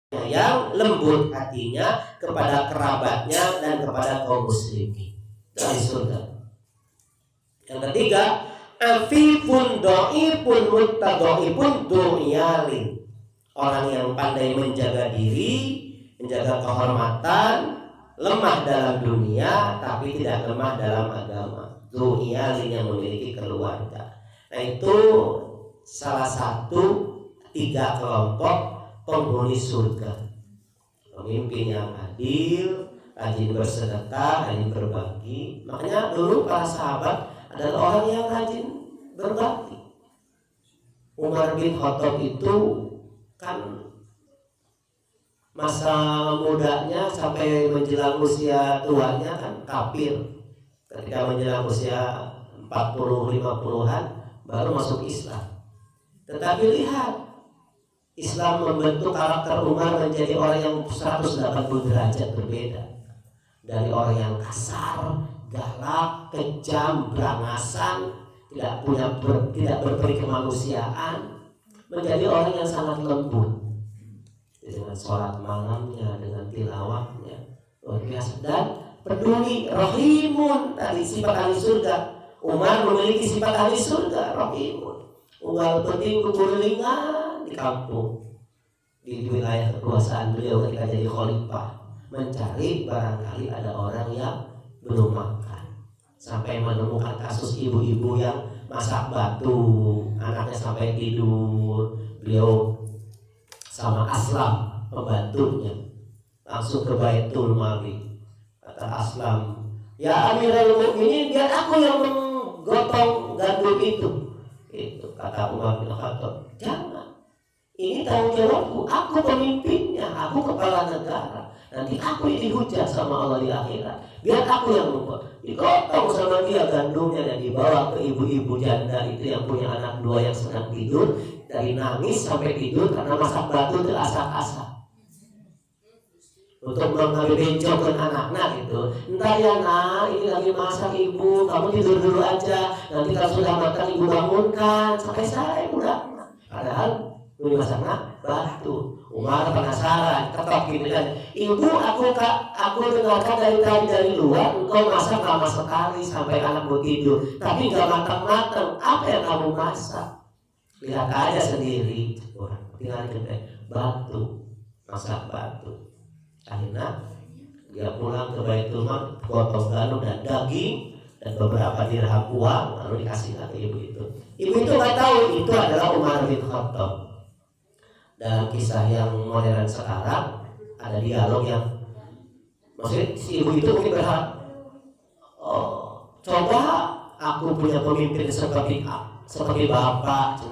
yang lembut hatinya kepada kerabatnya dan kepada kaum muslimin dari surga. Yang ketiga, afifun do'ifun muttado'ifun du'yalin, orang yang pandai menjaga diri, menjaga kehormatan, lemah dalam dunia tapi tidak lemah dalam agama. Du'yalin, yang memiliki keluarga. Nah, itu salah satu 3 kelompok penghuni surga. Pemimpin yang adil, rajin bersedekah, rajin berbagi. Makanya dulu para sahabat adalah orang yang rajin berbagi. Umar bin Khattab itu kan masa mudanya sampai menjelang usia tuanya kan kafir. Ketika menjelang usia 40-50-an baru masuk Islam. Tetapi lihat, Islam membentuk karakter Umar menjadi orang yang 180 derajat berbeda. Dari orang yang kasar, galak, kejam, berangasan, tidak berperi kemanusiaan, menjadi orang yang sangat lembut. Dengan sholat malamnya, dengan tilawahnya, luar biasa, dan peduli, rahimun. Tadi sifat ahli surga. Umar memiliki sifat ahli surga, rahimun. Unggal penting kubulingan di kampung, di wilayah kekuasaan beliau ketika jadi khalifah, mencari barangkali ada orang yang belum makan, sampai menemukan kasus ibu-ibu yang masak batu, anaknya sampai tidur. Beliau sama Aslam pembantunya langsung ke Baitul Mali. Kata Aslam, ya Amirul Mukminin, biar aku yang menggotong gandum itu. Itu kata Umar bin Khattab, jangan, ini tanggung jawabku, aku pemimpinnya, aku kepala negara, nanti aku ini dihujat sama Allah di akhirat, biar aku yang membuat. Digotong sama dia gandumnya dan dibawa ke ibu-ibu janda itu yang punya anak 2 yang sedang tidur, dari nangis sampai tidur karena masak batu terasak-asak, untuk mengambil bencokkan anaknya gitu. Entar ya nak, ini lagi masak ibu, kamu tidur dulu aja, nanti kalau sudah makan ibu bangunkan, sampai saya udah. Padahal ini masaknya batu. Umar penasaran, ketok gitu kan, ibu aku dengarkan dari tadi dari luar, engkau masak lama sekali sampai anakmu tidur, tapi nggak matang-matang, apa yang kamu masak? Lihat aja sendiri, tinggal gede batu, masak batu. Akhirnya dia pulang ke Baitul Mal, potong gandum dan daging dan beberapa dirham uang, lalu dikasih ke ibu itu. Ibu itu nggak tahu itu adalah Umar bin Khattab. Dalam kisah yang modern sekarang ada dialog yang maksudnya si ibu itu mungkin berharap, oh, coba aku punya pemimpin seperti bapak,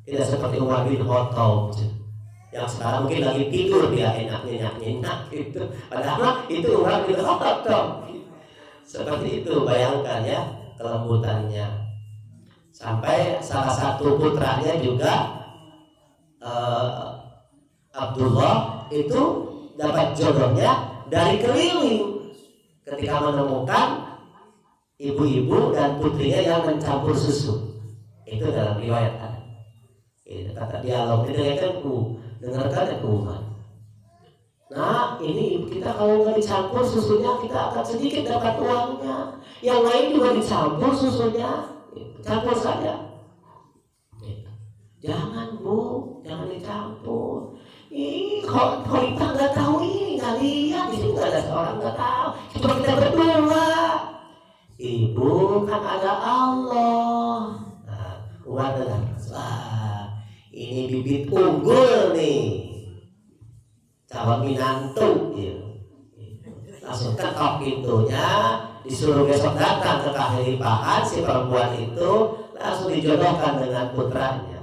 tidak seperti Umar bin Khattab. Yang sekarang mungkin lagi tidur dia enak gitu. Padahal itu Umar bin Khattab. Seperti itu, bayangkan ya kelembutannya. Sampai salah satu putranya juga Abdullah itu dapat jodohnya dari keliling ketika menemukan ibu-ibu dan putrinya yang mencampur susu. Itu dalam riwayat ada. Kata dialog dengarkan ya Umar. Nah ini kita kalau nggak dicampur susunya kita akan sedikit dapat uangnya. Yang lain juga dicampur susunya, campur saja. Jangan bu, jangan dicampur. Ih, kalau kita nggak tahu ini, nggak lihat di sini nggak ada seorang nggak tahu. Cuma kita berdua. Ibu kan ada Allah. Nah, Umar dengar, ini bibit unggul nih, calon minantu gitu. Langsung ketok pintunya, disuruh besok datang ke kekhalifahan. Si perempuan itu langsung dijodohkan dengan putranya,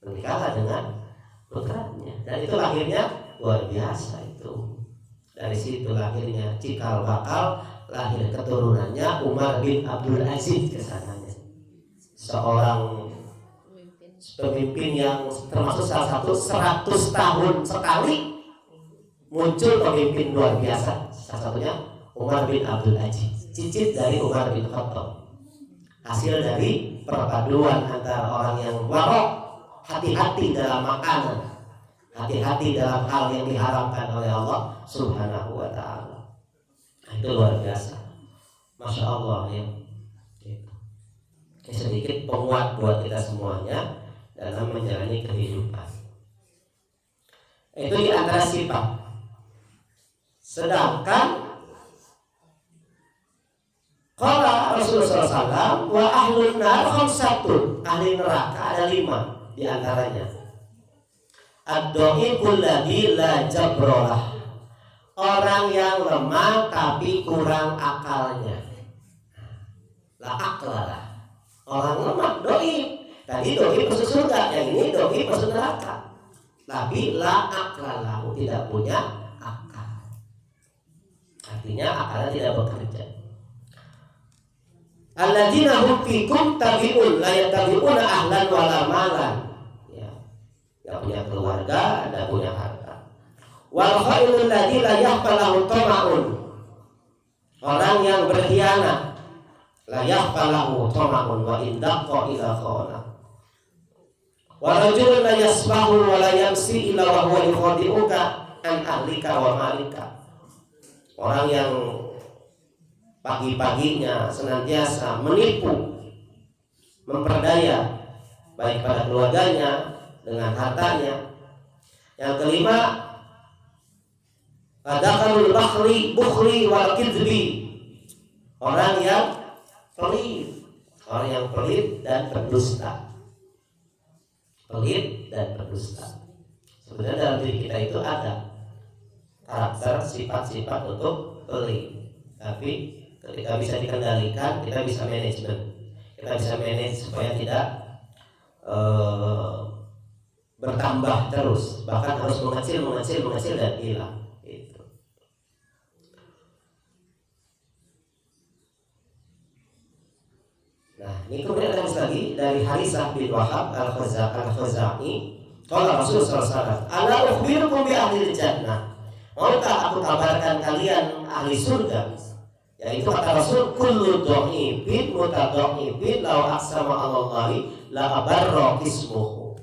menikahlah dengan putranya, dan itu lahirnya luar biasa itu. Dari situ lahirnya cikal bakal, lahir keturunannya Umar bin Abdul Aziz kesananya, seorang pemimpin yang termasuk salah satu 100 tahun sekali muncul pemimpin luar biasa. Salah satunya Umar bin Abdul Aziz, cicit dari Umar bin Khattab, hasil dari perpaduan antara orang yang warok, hati-hati dalam makanan, hati-hati dalam hal yang diharamkan oleh Allah Subhanahu wa ta'ala. Itu luar biasa, Masya Allah ya. Sedikit penguat buat kita semuanya dalam menjalani kehidupan. Itu di antara sifat. Sedangkan qala Rasulullah SAW wa ahlun nar khamsatun, ahli neraka ada 5 di antaranya. Ad-dhaiful ladzi la jabrolah, orang yang lemah tapi kurang akalnya. La aklalah, orang lemah, dhaif. Tadi dhaif masuk surga, yang ini dhaif masuk neraka. Tapi la aklalah, tidak punya akal. Artinya akalnya tidak bekerja. Alladzina hum fikum tabi'un la yattabi'una ahlan wala malan. Ya. Enggak punya keluarga, enggak punya harta. Wal khairul ladzi la yahfalahu tama'un. Orang yang berkhianat la yahfalahu tama'un wa indaqqa ila khana. Wa rajulun la yasbahu wa la yamsi ila wa huwa yukhadi'uka an ahlika wa malika. Orang yang pagi-paginya senantiasa menipu, memperdaya baik pada keluarganya dengan hartanya. Yang kelima, adakalul bukhli wal kidbi, orang yang pelit dan berdusta. Pelit dan berdusta. Sebenarnya dalam diri kita itu ada karakter sifat-sifat untuk pelit, tapi ketika bisa dikendalikan, kita bisa manajemen. Kita bisa manage supaya tidak bertambah terus, bahkan harus mengecil dan hilang. Itu. Nah, ini kemudian ada lagi dari Harisah bin Wahab al-Khuzai. Qala Rasulullah SAW, "Ala ukhbirukum bi ahli jannah." Maukah aku kabarkan kalian ahli surga? Yaitu kata Rasul, kullu dhaifin mutadhaifin law aqsama 'alallahi la abarra ismuhu.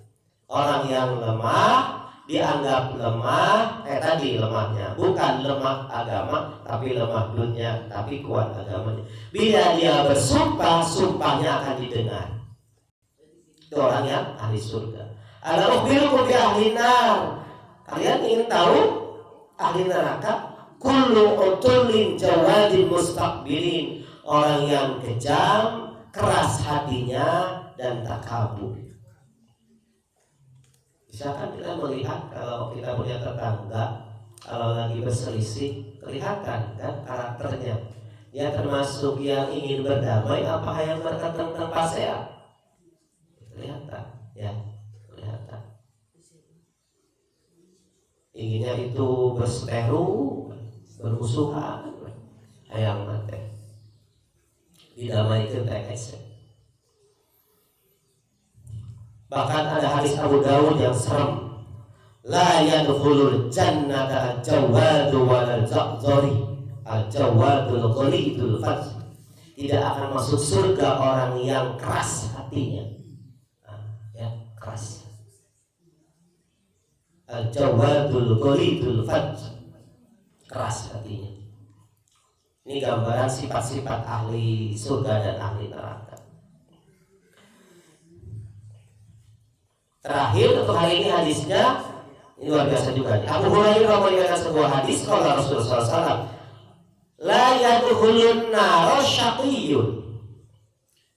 Orang yang lemah dianggap lemah, tadi lemahnya bukan lemah agama, tapi lemah dunia, tapi kuat agamanya. Bila dia bersumpah, sumpahnya akan didengar. Itu orang yang ahli surga. Ala ukhbirukum bi ahli nar. Kalian ingin tahu ahli neraka? Kullu utulin jawadin mustaqbilin, orang yang kejam, keras hatinya dan takabur. Misalkan kita melihat kalau kita punya tetangga, kalau lagi berselisih, kelihatan kan karakternya. Dia termasuk yang ingin berdamai apa yang berkaitan tentang pasea. Kelihatan, ya, kelihatan. Inginnya itu berseteru, bermusuhan, hayang mati didamaikan tekesnya. Bahkan ada hadis Abu Dawud yang serem, la yadkhulul jannata al-jawadu wal zaqzari, al-jawadul ghalidul fadl. Tidak akan masuk surga orang yang keras hatinya. Ya, keras. Al-jawadul ghalidul fadl, keras hatinya. Ini gambaran sifat-sifat ahli surga dan ahli neraka. Terakhir untuk hari ini hadisnya, ini luar biasa juga. Abu Hurairah meriwayatkan sebuah hadis kalau Rasulullah SAW, la yadkhulun nar syaqiyyun.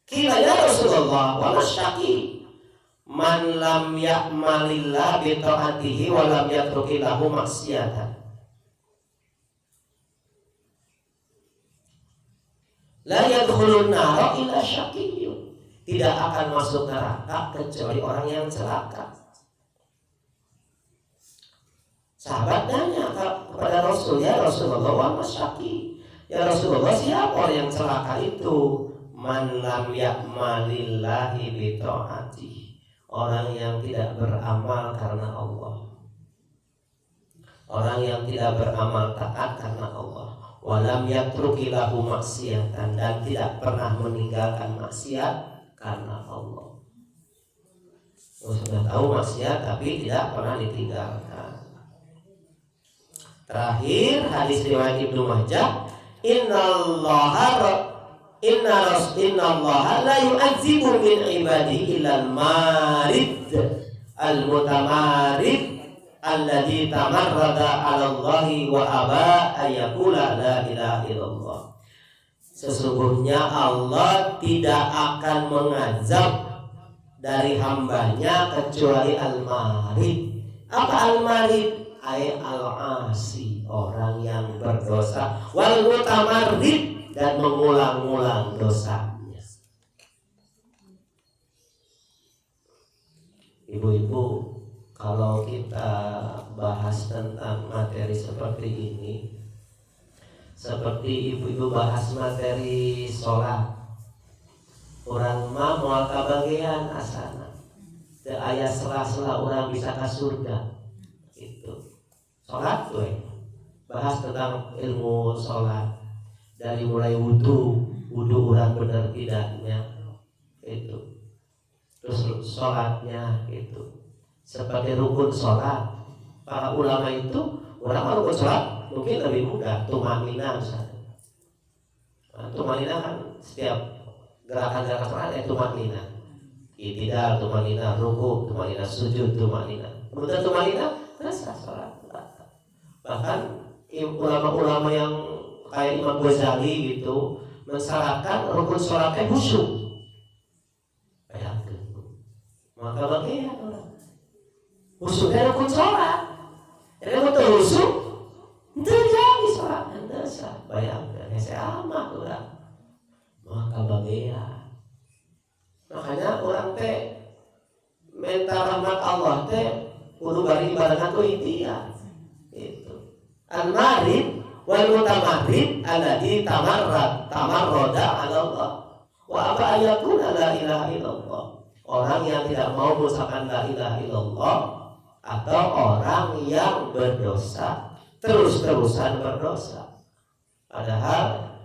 Qila ya Rasulullah wa masyaqi? Man lam ya'malillah bi ta'atihi wa lam yatrukilahu maksiyatan. La yadkhulun nar illa syaqiyyun. Tidak akan masuk neraka kecuali orang yang celaka. Sahabat tanya kepada Rasul, ya Rasulullah, wa masyaqi? Ya Rasulullah, siapa orang yang celaka itu? Man lam ya'malillahi bi ta'atihi, orang yang tidak beramal karena Allah, orang yang tidak beramal taat karena Allah. Walam yatruki lahu maksiatan, dan tidak pernah meninggalkan maksiat karena Allah. Sudah tahu maksiat tapi tidak pernah ditinggalkan. Terakhir hadis riwayat Ibnu Majah, innallaha la yu'adzibu min ibadihi illal marid al-mutamarid alladzi tamarrada 'ala Allahi wa aba ayyakula la ilaha illallah. Sesungguhnya Allah tidak akan mengazab dari hambanya kecuali al-marid. Apa al-marid? Al-asi, orang yang berdosa, wal mutamarrid, dan mengulang-ulang dosanya. Ibu-ibu, kalau kita bahas tentang materi seperti ini, seperti ibu-ibu bahas materi sholat, orang mah mau kabagian asana, teu aya sela-sela orang bisa ke surga. Itu sholat tuh, bahas tentang ilmu sholat dari mulai wudhu orang benar tidaknya itu, terus sholatnya itu sebagai rukun sholat. Para ulama itu orang rukun sholat mungkin lebih mudah, tumanina misalnya. Tumanina kan setiap gerakan-gerakan sholat itu tumanina, i'tidal tumanina, ruku tumanina, sujud tumanina. Kemudian tumanina terasa sholat. Bahkan ulama-ulama yang kayak Imam Ghazali gitu mensyaratkan rukun sholatnya khusyuk. Bayangkan, maka bagian orang khusyuknya rukun sholat. Jadi betul khusyuk, itu jadi sholat dasar. Bayangkan, saya amat orang. Maka bagian. Makanya orang teh minta rahmat Allah teh kudu bari barengan ku ikhtiar. Itu. Al-marid wal mutamarrid alladzi tamarrada 'ala Allah wa aba ayakuna la ilaha illallah. Orang yang tidak mau mengucapkan la ilaha illallah, atau orang yang berdosa, terus-terusan berdosa. Padahal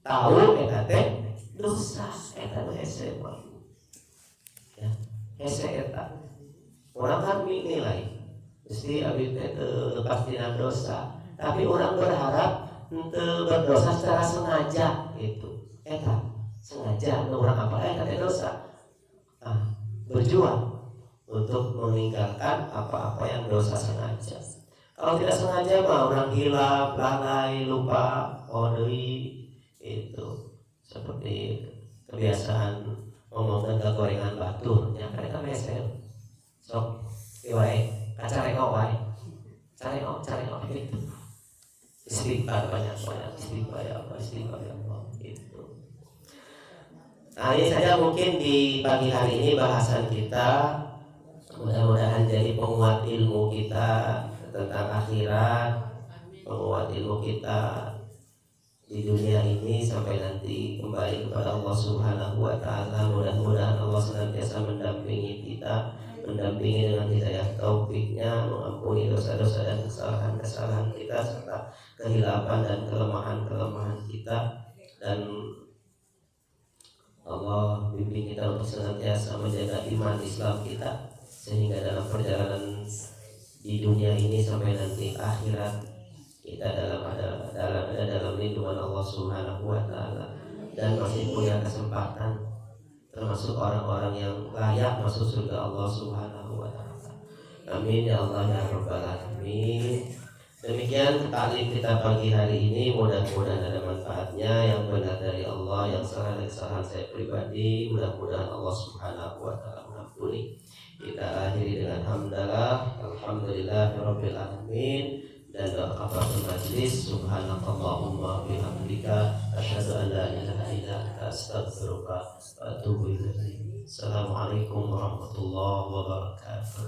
tahu eta teh dosa, eta hese mah. Ya, hese eta. Orang kan nilai mesti abdi teh lepas tina dosa, tapi orang berharap henteu berdosa secara sengaja itu. Eta sengaja orang apa eta teh dosa. Berjuang untuk meninggalkan apa-apa yang dosa sengaja. Kalau tidak sengaja mah orang hilaf, lalai, lupa, deui itu seperti kebiasaan ngomong tentang gorengan batur, nya mereka mesel. Sok wae, kacarengok wae. Carengok gitu. Istighfar banyak istighfar ya Allah itu. Nah, ini saja mungkin di pagi hari ini bahasan kita. Mudah-mudahan jadi penguat ilmu kita tentang akhirat, penguat ilmu kita di dunia ini sampai nanti kembali kepada Allah Subhanahu wa taala. Mudah-mudahan Allah senantiasa mendampingi kita, mendampingi dengan hidayah taufiknya, mengampuni dosa-dosa dan kesalahan-kesalahan kita serta kehilapan dan kelemahan-kelemahan kita, dan Allah bimbing kita untuk senantiasa menjaga iman Islam kita, sehingga dalam perjalanan di dunia ini sampai nanti akhirat kita dalam lindungan Allah Subhanahu wa taala, dan masih punya kesempatan termasuk orang-orang yang layak masuk surga Allah Subhanahu wa taala. Amin ya Allah ya rabbal alamin. Demikian taklim kita pagi hari ini, mudah-mudahan ada manfaatnya, yang benar dari Allah, yang salah dari kesalahan saya pribadi mudah-mudahan Allah Subhanahu wa taala mengampuni. Kita akhiri dengan hamdalah, alhamdulillahirabbil alamin, dan doa kafaratul majlis. Subhanakallahumma bihamdika asyhadu an la ilaha illa anta astaghfiruka wa atubu ilaik. Assalamualaikum warahmatullahi wabarakatuh.